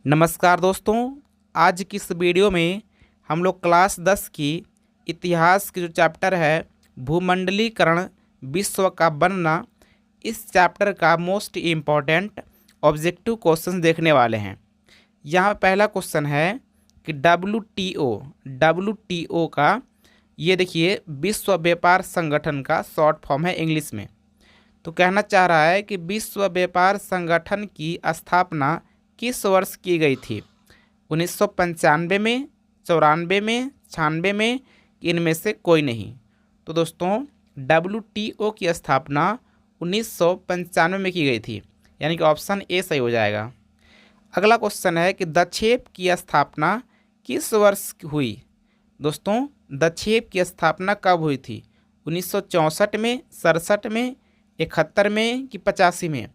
नमस्कार दोस्तों। आज की इस वीडियो में हम लोग क्लास 10 की इतिहास की जो चैप्टर है भूमंडलीकरण विश्व का बनना, इस चैप्टर का मोस्ट इम्पॉर्टेंट ऑब्जेक्टिव क्वेश्चन देखने वाले हैं। यहाँ पहला क्वेश्चन है कि डब्ल्यू टी ओ का ये देखिए विश्व व्यापार संगठन का शॉर्ट फॉर्म है इंग्लिश में। तो कहना चाह रहा है कि विश्व व्यापार संगठन की स्थापना किस वर्ष की गई थी? 1995 में, 94 में, 96 में, इनमें से कोई नहीं। तो दोस्तों WTO की स्थापना 1995 में की गई थी, यानी कि ऑप्शन ए सही हो जाएगा। अगला क्वेश्चन है कि दक्षेप की स्थापना किस वर्ष हुई? दोस्तों दक्षेप की स्थापना कब हुई थी? 1964 में, 67 में, 71 में कि 85 में?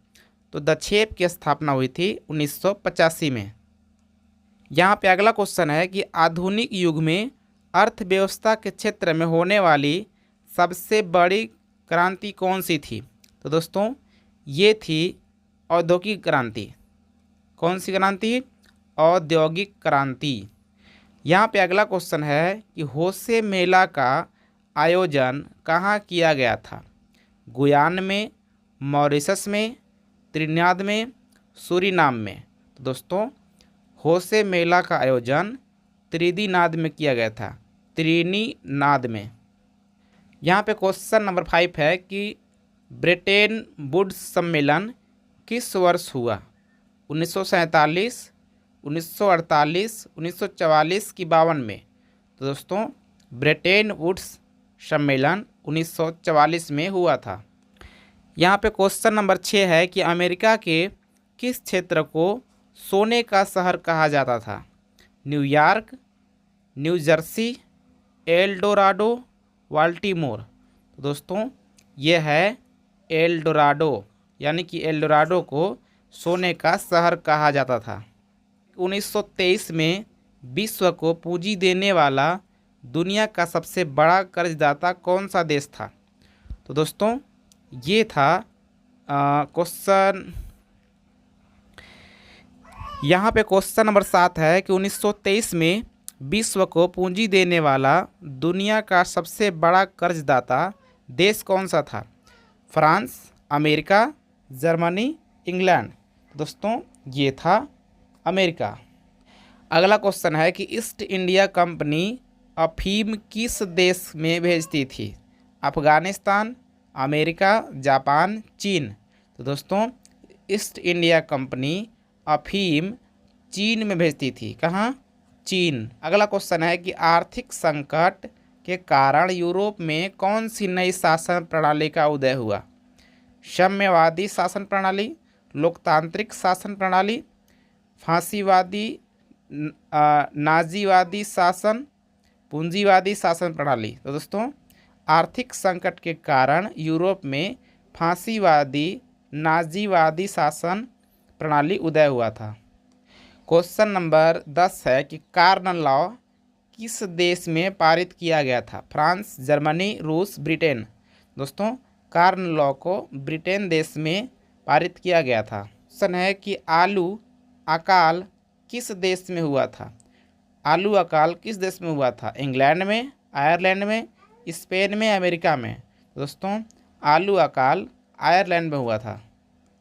तो दक्षेप की स्थापना हुई थी 1985 में। यहाँ पे अगला क्वेश्चन है कि आधुनिक युग में अर्थव्यवस्था के क्षेत्र में होने वाली सबसे बड़ी क्रांति कौन सी थी? तो दोस्तों ये थी औद्योगिक क्रांति। कौन सी क्रांति? औद्योगिक क्रांति। यहाँ पे अगला क्वेश्चन है कि होशे मेला का आयोजन कहाँ किया गया था? गुयाना में, मॉरिशस में, त्रिनिदाद में, सूरीनाम में? तो दोस्तों होशे मेला का आयोजन त्रिनिदाद में किया गया था, त्रिनिदाद में। यहाँ पे क्वेश्चन नंबर 5 है कि ब्रेटन वुड्स सम्मेलन किस वर्ष हुआ? 1947, 1948, 1944 की 52 में? तो दोस्तों ब्रेटन वुड्स सम्मेलन 1944 में हुआ था। यहाँ पे क्वेश्चन नंबर 6 है कि अमेरिका के किस क्षेत्र को सोने का शहर कहा जाता था? New York, new Jersey, L Dorado, Baltimore? तो दोस्तों ये है एल डोराडो, यानी कि एल डोराडो को सोने का शहर कहा जाता था। 1923 में विश्व को पूंजी देने वाला दुनिया का सबसे बड़ा कर्जदाता कौन सा देश था? तो दोस्तों ये था क्वेश्चन। यहाँ पे क्वेश्चन नंबर 7 है कि 1923 में विश्व को पूंजी देने वाला दुनिया का सबसे बड़ा कर्जदाता देश कौन सा था? France, America, Germany, England? दोस्तों ये था अमेरिका। अगला क्वेश्चन है कि ईस्ट इंडिया कंपनी अफीम किस देश में भेजती थी? अफगानिस्तान, अमेरिका, जापान, चीन? तो दोस्तों ईस्ट इंडिया कंपनी अफीम चीन में भेजती थी। कहाँ? चीन। अगला क्वेश्चन है कि आर्थिक संकट के कारण यूरोप में कौन सी नई शासन प्रणाली का उदय हुआ? साम्यवादी शासन प्रणाली, लोकतांत्रिक शासन प्रणाली, फांसीवादी, नाजीवादी शासन, पूंजीवादी शासन प्रणाली? तो दोस्तों आर्थिक संकट के कारण यूरोप में फांसीवादी, नाजीवादी शासन प्रणाली उदय हुआ था। क्वेश्चन नंबर 10 है कि कार्नल लॉ किस देश में पारित किया गया था? फ्रांस, जर्मनी, रूस, ब्रिटेन? दोस्तों कार्नल लॉ को ब्रिटेन देश में पारित किया गया था। क्वेश्चन है कि आलू अकाल किस देश में हुआ था? आलू अकाल किस देश में हुआ था? इंग्लैंड में, आयरलैंड में, स्पेन में, अमेरिका में? दोस्तों आलू अकाल आयरलैंड में हुआ था।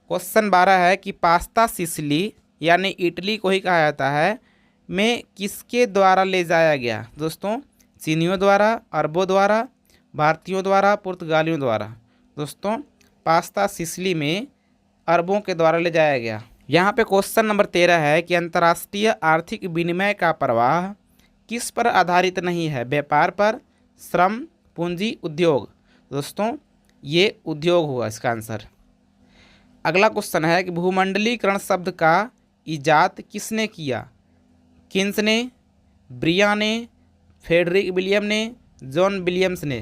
क्वेश्चन 12 है कि पास्ता सिसिली यानी इटली को ही कहा जाता है में किसके द्वारा ले जाया गया? दोस्तों चीनियों द्वारा, अरबों द्वारा, भारतीयों द्वारा, पुर्तगालियों द्वारा? दोस्तों पास्ता सिसिली में अरबों के द्वारा ले जाया गया। यहाँ पे क्वेश्चन नंबर 13 है कि अंतर्राष्ट्रीय आर्थिक विनिमय का प्रवाह किस पर आधारित नहीं है? व्यापार पर, श्रम, पूंजी, उद्योग? दोस्तों ये उद्योग हुआ इसका आंसर। अगला क्वेश्चन है कि भूमंडलीकरण शब्द का इजाद किसने किया? किन्स ने, ब्रिया ने, फ्रेडरिक विलियम ने, जॉन विलियम्स ने?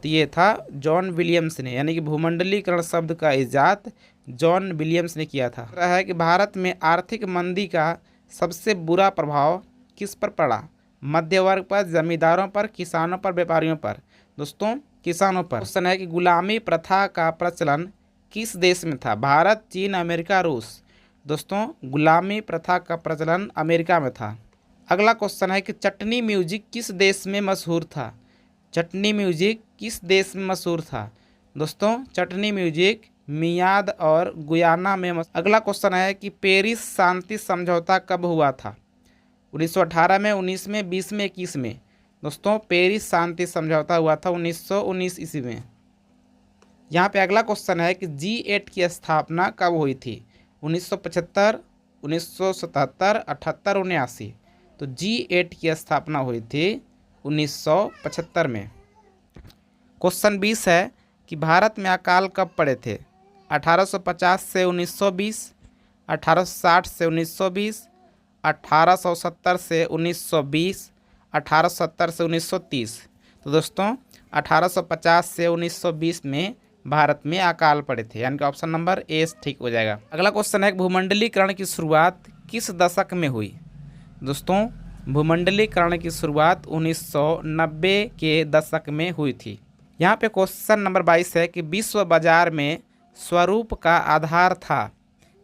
तो ये था जॉन विलियम्स ने, यानी कि भूमंडलीकरण शब्द का इजाद जॉन विलियम्स ने किया था। रहा है कि भारत में आर्थिक मंदी का सबसे बुरा प्रभाव किस पर पड़ा? मध्य वर्ग पर, जमींदारों पर, किसानों पर, व्यापारियों पर? दोस्तों किसानों पर। क्वेश्चन है कि गुलामी प्रथा का प्रचलन किस देश में था? भारत, चीन, अमेरिका, रूस? दोस्तों गुलामी प्रथा का प्रचलन अमेरिका में था। अगला क्वेश्चन है कि चटनी म्यूजिक किस देश में मशहूर था। चटनी म्यूजिक किस देश में मशहूर था। दोस्तों चटनी म्यूजिक मियाद और गुयाना में अगला क्वेश्चन है कि पेरिस शांति समझौता कब हुआ था। 1918 में, 19 में, 20 में, 21 में। दोस्तों पेरिस शांति समझौता हुआ था 1919 ईस्वी में। यहाँ पे अगला क्वेश्चन है कि G8 की स्थापना कब हुई थी। 1975, 1977, 78, 79। तो G8 की स्थापना हुई थी 1975 में। क्वेश्चन 20 है कि भारत में अकाल कब पड़े थे। 1850 से 1920, 1860 से 1920, 1870 से 1920, 1870 से 1930। तो दोस्तों 1850 से 1920 में भारत में अकाल पड़े थे, यानी कि ऑप्शन नंबर ए ठीक हो जाएगा। अगला क्वेश्चन है भूमंडलीकरण की शुरुआत किस दशक में हुई। दोस्तों भूमंडलीकरण की शुरुआत 1990 के दशक में हुई थी। यहाँ पे क्वेश्चन नंबर 22 है कि विश्व बाजार में स्वरूप का आधार था।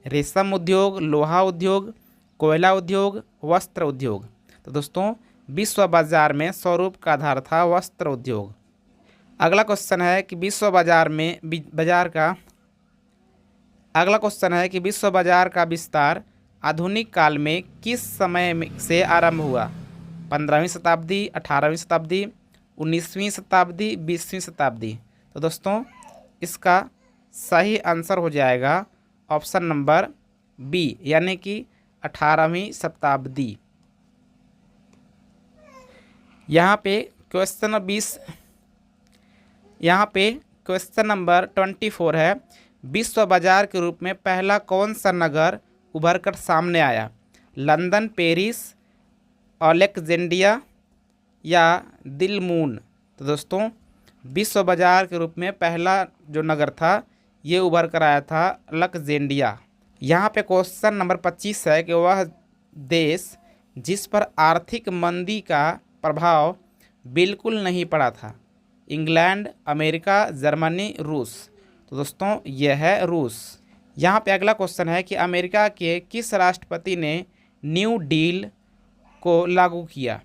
रेशम उद्योग, लोहा उद्योग, कोयला उद्योग, वस्त्र उद्योग। तो दोस्तों विश्व बाजार में स्वरूप का आधार था वस्त्र उद्योग। अगला क्वेश्चन है कि विश्व बाजार का विस्तार आधुनिक काल में किस समय से आरंभ हुआ। 15वीं शताब्दी, 18वीं शताब्दी, 19वीं शताब्दी, 20वीं शताब्दी। तो दोस्तों इसका सही आंसर हो जाएगा ऑप्शन नंबर बी, यानी कि 18वीं शताब्दी। यहाँ पे क्वेश्चन नंबर 24 है, विश्व बाजार के रूप में पहला कौन सा नगर उभर कर सामने आया। लंदन, पेरिस, अलेक्जेंड्रिया या दिलमून। तो दोस्तों विश्व बाजार के रूप में पहला जो नगर था ये उभर कर आया था अलेक्जेंड्रिया। यहाँ पे क्वेश्चन नंबर 25 है कि वह देश जिस पर आर्थिक मंदी का प्रभाव बिल्कुल नहीं पड़ा था। इंग्लैंड, अमेरिका, जर्मनी, रूस। तो दोस्तों यह है रूस। यहाँ पे अगला क्वेश्चन है कि अमेरिका के किस राष्ट्रपति ने न्यू डील को लागू किया।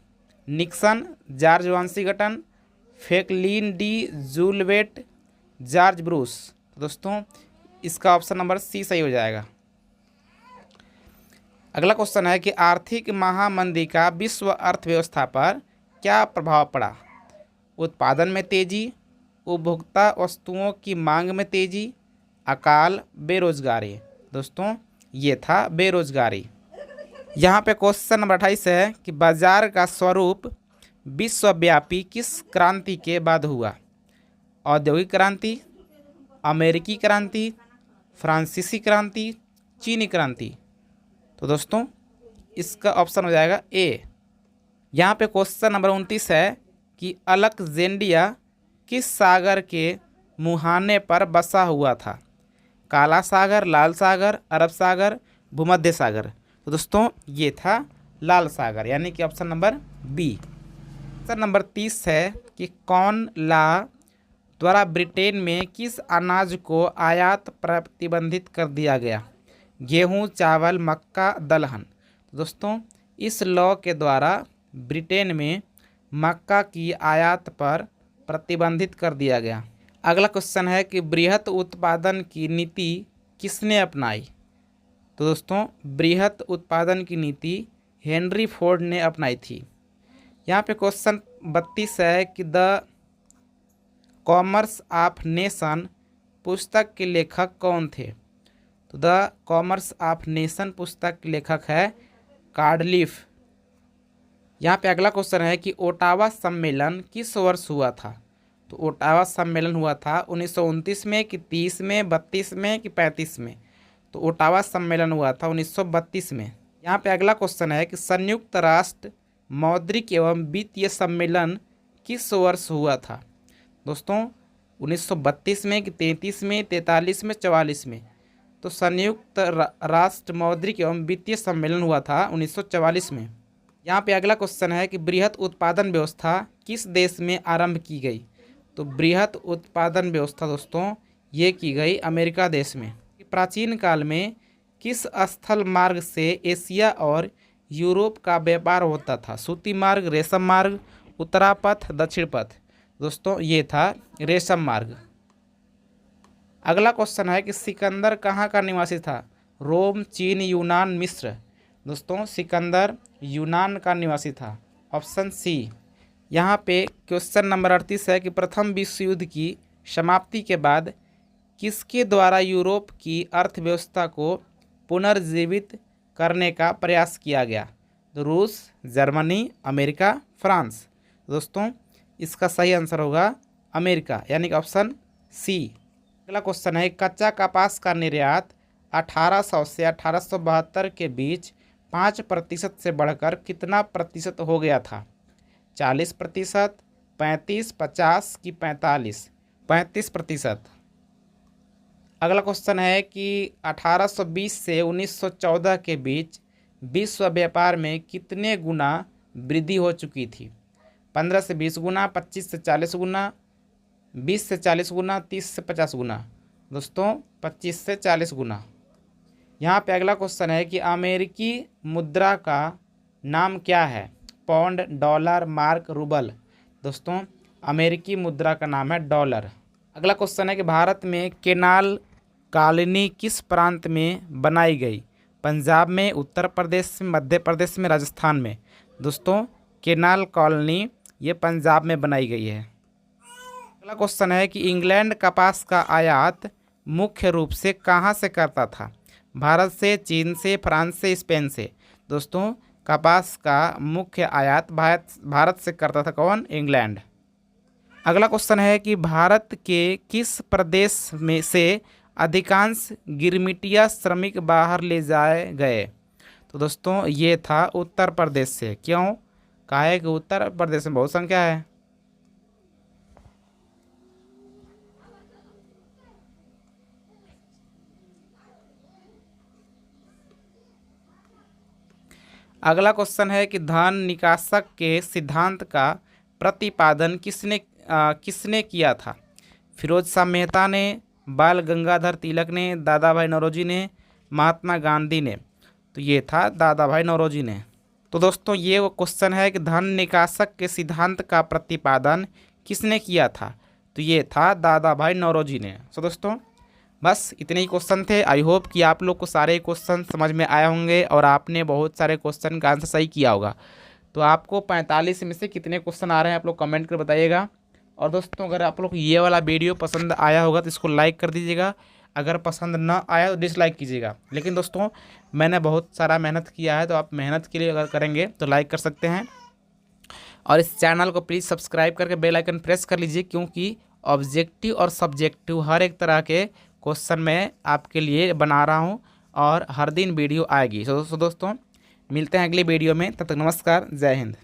Nixon, George Washington, Franklin D Roosevelt, George Bush. तो दोस्तों इसका ऑप्शन नंबर सी सही हो जाएगा। अगला क्वेश्चन है कि आर्थिक महामंदी का विश्व अर्थव्यवस्था पर क्या प्रभाव पड़ा। उत्पादन में तेजी, उपभोक्ता वस्तुओं की मांग में तेजी, अकाल, बेरोजगारी। दोस्तों ये था बेरोजगारी। यहाँ पे क्वेश्चन नंबर 28 है कि बाजार का स्वरूप विश्वव्यापी किस क्रांति के बाद हुआ। औद्योगिक क्रांति, अमेरिकी क्रांति, फ्रांसीसी क्रांति, चीनी क्रांति। तो दोस्तों इसका ऑप्शन हो जाएगा ए। यहाँ पे क्वेश्चन नंबर 29 है कि अलेक्जेंड्रिया किस सागर के मुहाने पर बसा हुआ था। काला सागर, लाल सागर, अरब सागर, भूमध्य सागर। तो दोस्तों ये था लाल सागर, यानी कि option number B. Question number 30 है कि कौन ला द्वारा ब्रिटेन में किस अनाज को आयात प्रतिबंधित कर दिया गया। गेहूं, चावल, मक्का, दलहन। तो दोस्तों इस लॉ के द्वारा ब्रिटेन में मक्का की आयात पर प्रतिबंधित कर दिया गया। अगला क्वेश्चन है कि बृहत उत्पादन की नीति किसने अपनाई। तो दोस्तों बृहत उत्पादन की नीति हेनरी फोर्ड ने अपनाई थी। यहाँ पे क्वेश्चन 32 है कि द कॉमर्स ऑफ नेशन पुस्तक के लेखक कौन थे। तो द कॉमर्स ऑफ नेशन पुस्तक के लेखक है कार्डलिफ। यहाँ पे अगला क्वेश्चन है कि ओटावा सम्मेलन किस वर्ष हुआ था। तो ओटावा सम्मेलन हुआ था 1929 में कि 30 में, 32 में कि 35 में। तो ओटावा सम्मेलन हुआ था 1932 में। यहाँ पे अगला क्वेश्चन है कि संयुक्त राष्ट्र मौद्रिक एवं वित्तीय सम्मेलन किस वर्ष हुआ था। दोस्तों 1932 में कि 33 में, 43 में, 44 में। तो संयुक्त राष्ट्र मौद्रिक एवं वित्तीय सम्मेलन हुआ था 1944 में। यहाँ पे अगला क्वेश्चन है कि बृहत उत्पादन व्यवस्था किस देश में आरंभ की गई। तो बृहत उत्पादन व्यवस्था दोस्तों ये की गई अमेरिका देश में। प्राचीन काल में किस स्थल मार्ग से एशिया और यूरोप का व्यापार होता था? सूती मार्ग, रेशम मार्ग, उत्तरापथ, दक्षिण पथ। दोस्तों ये था रेशम मार्ग। अगला क्वेश्चन है कि सिकंदर कहाँ का निवासी था? रोम, चीन, यूनान, मिस्र। दोस्तों सिकंदर यूनान का निवासी था, ऑप्शन सी। यहाँ पे क्वेश्चन नंबर 38 है कि प्रथम विश्व युद्ध की समाप्ति के बाद किसके द्वारा यूरोप की अर्थव्यवस्था को पुनर्जीवित करने का प्रयास किया गया? तो रूस, जर्मनी, अमेरिका, फ्रांस। दोस्तों इसका सही आंसर होगा अमेरिका, यानी कि ऑप्शन सी। अगला क्वेश्चन है कच्चा कपास का निर्यात 1800 से 1872 के बीच 5% से बढ़कर कितना प्रतिशत हो गया था? 40%, 35, 50 कि 45? 35%। अगला क्वेश्चन है कि 1820 से 1914 के बीच विश्व व्यापार में कितने गुना वृद्धि हो चुकी थी? 15 से 20 गुना, 25 से 40 गुना, 20 से 40 गुना, 30 से 50 गुना। दोस्तों 25 से 40 गुना। यहाँ पे अगला क्वेश्चन है कि अमेरिकी मुद्रा का नाम क्या है? Pound, dollar, mark, rouble. दोस्तों अमेरिकी मुद्रा का नाम है डॉलर। अगला क्वेश्चन है कि भारत में केनाल कॉलोनी किस प्रांत में बनाई गई? पंजाब में, उत्तर प्रदेश में, मध्य प्रदेश में, राजस्थान में। दोस्तों केनाल कॉलोनी ये पंजाब में बनाई गई है। अगला क्वेश्चन है कि इंग्लैंड कपास का आयात मुख्य रूप से कहाँ से करता था? भारत से, चीन से, फ्रांस से, स्पेन से। दोस्तों कपास का मुख्य आयात भारत से करता था कौन? इंग्लैंड। अगला क्वेश्चन है कि भारत के किस प्रदेश में से अधिकांश गिरमिटिया श्रमिक बाहर ले जाए गए? तो दोस्तों ये था उत्तर प्रदेश से। क्यों? कहा है कि उत्तर प्रदेश में बहुत संख्या है। अगला क्वेश्चन है कि धन निकासक के सिद्धांत का प्रतिपादन किसने किया था? फिरोज शाह मेहता ने, बाल गंगाधर तिलक ने, दादा भाई नौरोजी ने, महात्मा गांधी ने। तो ये था दादा भाई नौरोजी ने। तो दोस्तों ये वो क्वेश्चन है कि धन निकासक के सिद्धांत का प्रतिपादन किसने किया था? तो ये था दादा भाई नौरोजी ने। सो दोस्तों बस इतने ही क्वेश्चन थे। आई होप कि आप लोग को सारे क्वेश्चन समझ में आए होंगे और आपने बहुत सारे क्वेश्चन का आंसर सही किया होगा। तो आपको 45 में से कितने क्वेश्चन आ रहे हैं आप लोग कमेंट कर बताइएगा। और दोस्तों अगर आप लोग ये वाला वीडियो पसंद आया होगा तो इसको लाइक कर दीजिएगा, अगर पसंद ना आया तो डिसलाइक कीजिएगा। लेकिन दोस्तों मैंने बहुत सारा मेहनत किया है, तो आप मेहनत के लिए अगर करेंगे तो लाइक कर सकते हैं। और इस चैनल को प्लीज़ सब्सक्राइब करके बेल आइकन प्रेस कर लीजिए, क्योंकि ऑब्जेक्टिव और सब्जेक्टिव हर एक तरह के क्वेश्चन मैं आपके लिए बना रहा हूँ और हर दिन वीडियो आएगी। सो दोस्तों मिलते हैं अगली वीडियो में, तब तक नमस्कार, जय हिंद।